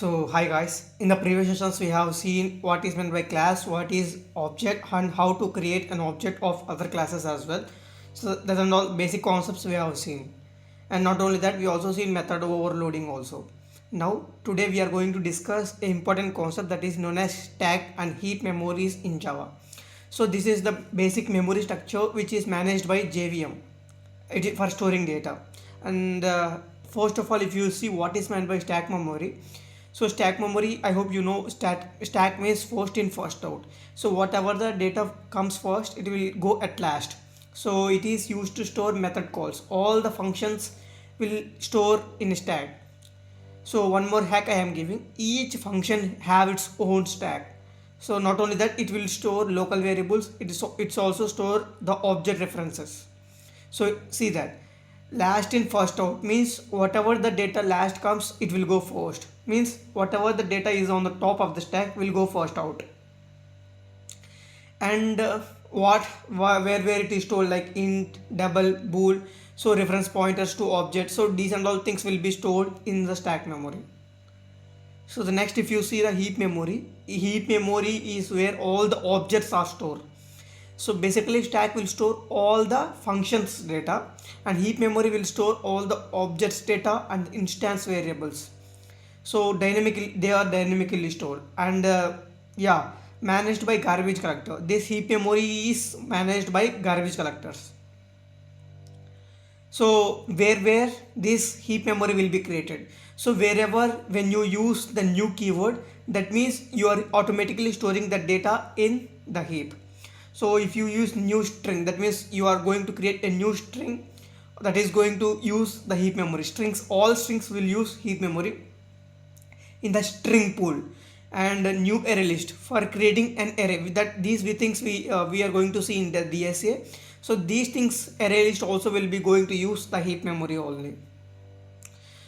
So hi guys, in the previous sessions we have seen what is meant by class, what is object and how to create an object of other classes as well. So that are all basic concepts we have seen. And not only that, we also seen method overloading also. Now today we are going to discuss an important concept that is known as stack and heap memories in Java. So this is the basic memory structure which is managed by JVM for storing data. And first of all, if you see what is meant by stack memory, so stack memory, I hope you know, stack means first in first out. So whatever the data comes first, it will go at last. So it is used to store method calls. All the functions will store in stack. So one more hack I am giving, each function have its own stack. So not only that, it will store local variables, it's also store the object references. So see that last in first out means whatever the data last comes, it will go first, means whatever the data is on the top of the stack will go first out. And where it is stored, like int, double, bool, so reference pointers to objects, so these and all things will be stored in the stack memory. So the next, if you see the heap memory is where all the objects are stored. So basically stack will store all the functions data and heap memory will store all the objects data and instance variables. So they are dynamically stored and managed by garbage collector. This heap memory is managed by garbage collectors. So where this heap memory will be created. So wherever when you use the new keyword, that means you are automatically storing the data in the heap. So if you use new string, that means you are going to create a new string that is going to use the heap memory. All strings will use heap memory in the string pool. And a new array list for creating an array. With that, these things we are going to see in the DSA. So these things, array list also will be going to use the heap memory only.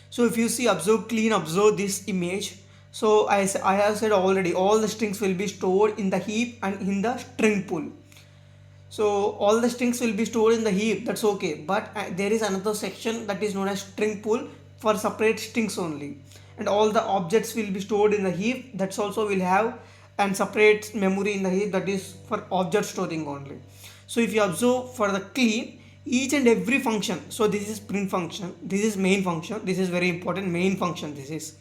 So if you see, observe this image. So I have said already, all the strings will be stored in the heap and in the string pool. So all the strings will be stored in the heap, that's okay. But there is another section that is known as string pool for separate strings only. And all the objects will be stored in the heap, that's also will have and separate memory in the heap, that is for object storing only. So if you observe for the clean, each and every function, so this is print function, this is main function, this is very important, main function this is.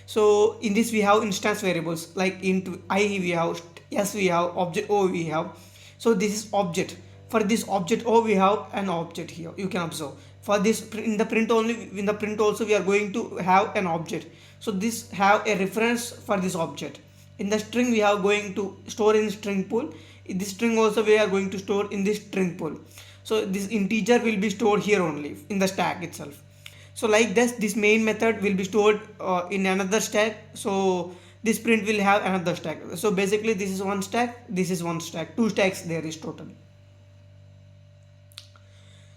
So in this we have instance variables like int I we have, s we have, object o we have. So this is object. For this object o we have an object here, you can observe. For this in the print also we are going to have an object. So this have a reference for this object. In the string we are going to store in string pool. In this string also we are going to store in this string pool. So this integer will be stored here only in the stack itself. So like this main method will be stored in another stack. So this print will have another stack. So basically this is one stack, this is one stack, two stacks there is total.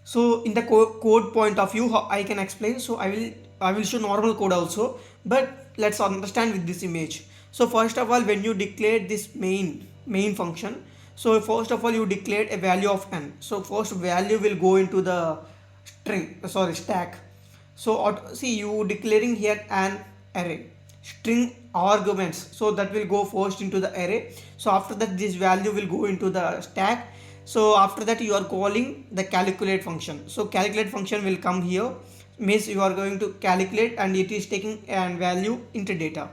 So in the code point of view, how I can explain. So I will show normal code also, but let's understand with this image. So first of all, when you declare this main function, so first of all you declared a value of n. So first value will go into the stack. So see, you declaring here an array, string arguments, so that will go first into the array. So after that this value will go into the stack. So after that you are calling the calculate function. So calculate function will come here, means you are going to calculate and it is taking an value into data.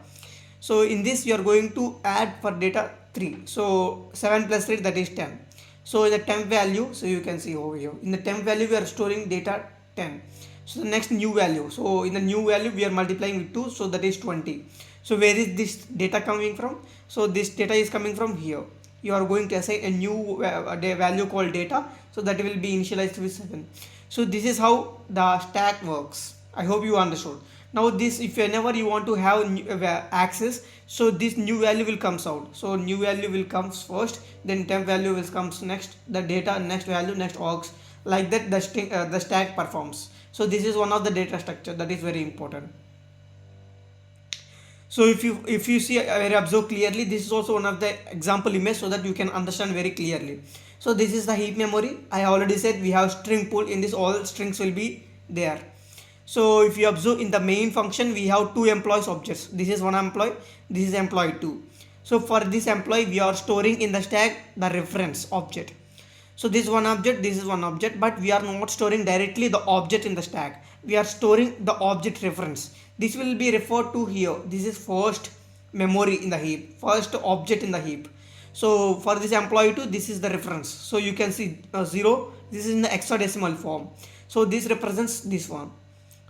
So in this you are going to add for data 3. So 7 plus 3, that is 10. So in the temp value, so you can see over here, in the temp value we are storing data 10. So the next new value, so in the new value we are multiplying with 2, so that is 20. So where is this data coming from? So this data is coming from here. You are going to assign a new value called data, so that will be initialized with 7. So this is how the stack works. I hope you understood. Now this, if whenever you want to have access, so this new value will comes out. So new value will comes first, then temp value will comes next, the data next value next args, like that the stack performs. So this is one of the data structure that is very important. So if you see, observe clearly, this is also one of the example image so that you can understand very clearly. So this is the heap memory. I already said we have string pool. In this all strings will be there. So if you observe in the main function, we have two employees objects. This is one employee, this is employee 2. So for this employee, we are storing in the stack the reference object. So this one object, this is one object, but we are not storing directly the object in the stack. We are storing the object reference. This will be referred to here. This is first memory in the heap, first object in the heap. So for this employee 2, this is the reference. So you can see 0, this is in the hexadecimal form. So this represents this one.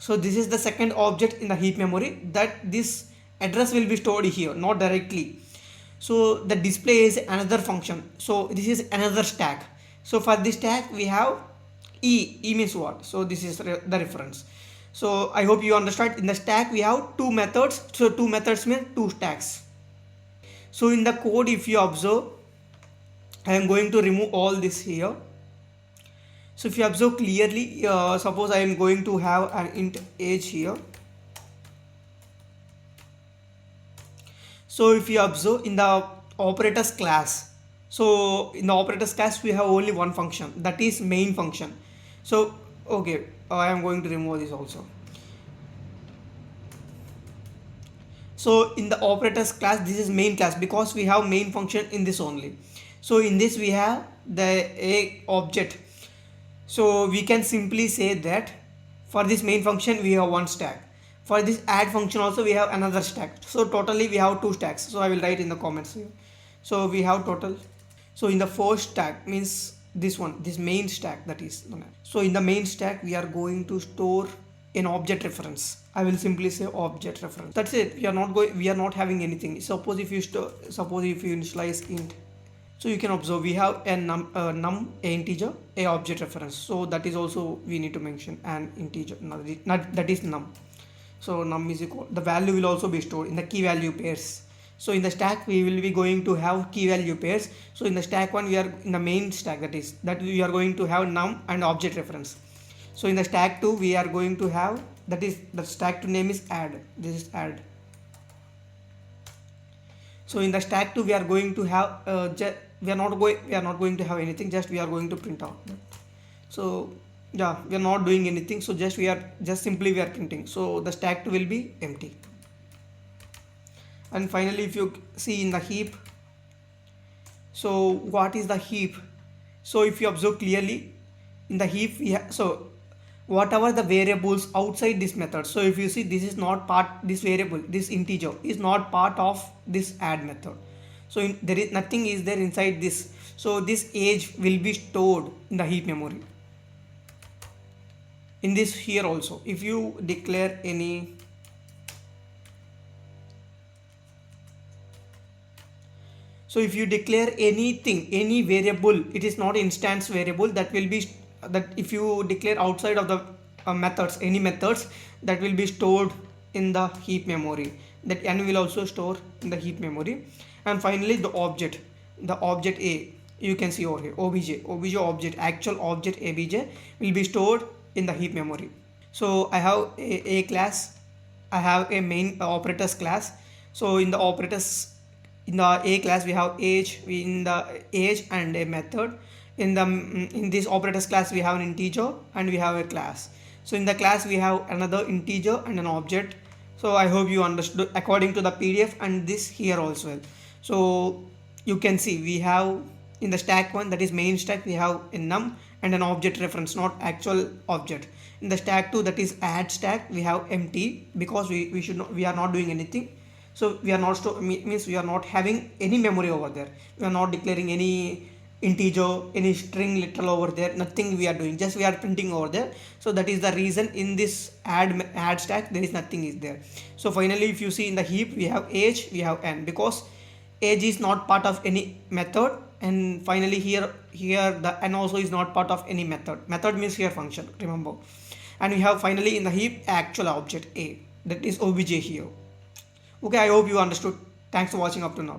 So this is the second object in the heap memory, that this address will be stored here, not directly. So the display is another function. So this is another stack. So for this stack we have e means what? So this is the reference. So I hope you understand. In the stack we have two methods. So two methods mean two stacks. So in the code, if you observe, I am going to remove all this here. So if you observe clearly, suppose I am going to have an int age here. So if you observe in the operators class, so in the operators class we have only one function, that is main function. So okay, I am going to remove this also. So in the operators class, this is main class because we have main function in this only. So in this we have the a object. So we can simply say that for this main function we have one stack. For this add function also we have another stack. So totally we have two stacks. So I will write in the comments here. So we have total. So in the first stack means this one, this main stack, that is. So in the main stack we are going to store an object reference. I will simply say object reference. That's it. We are not having anything. Suppose if you initialize int. So you can observe we have a num a integer, a object reference. So that is also we need to mention an integer. Not that is num. So num is equal. The value will also be stored in the key value pairs. So in the stack we will be going to have key value pairs. So in the stack one we are in the main stack, that we are going to have num and object reference. So in the stack 2 we are going to have, that is the stack 2 name is add. This is add. So in the stack 2 we are going to have we are not going to have anything, just we are going to print out. So yeah, we are not doing anything, so simply we are printing. So the stack 2 will be empty. And finally if you see in the heap, so what is the heap? So if you observe clearly in the heap we have, so whatever the variables outside this method, so if you see this is not part, this variable, this integer is not part of this add method. So there is nothing is there inside this. So this age will be stored in the heap memory. In this here also, if you declare any, so if you declare anything, any variable, it is not instance variable, that will be, that if you declare outside of the methods, any methods, that will be stored in the heap memory. That n will also store in the heap memory. And finally the object a, you can see over here, obj object, actual object obj will be stored in the heap memory. So I have a class, I have a main operators class. So in the operators, in the a class we have age, in the age and a method. In this operators class we have an integer and we have a class. So in the class we have another integer and an object. So I hope you understood according to the PDF, and this here also. So you can see we have in the stack 1, that is main stack, we have a num and an object reference, not actual object. In the stack 2, that is add stack, we have empty because we are not doing anything. So we are not means we are not having any memory over there. We are not declaring any integer, any string literal over there, nothing we are doing, just we are printing over there. So that is the reason in this add stack there is nothing is there. So finally if you see in the heap we have age, we have n, because age is not part of any method. And finally here the n also is not part of any method. Method means here function, remember. And we have finally in the heap actual object a, that is obj here. Okay, I hope you understood. Thanks for watching up to now.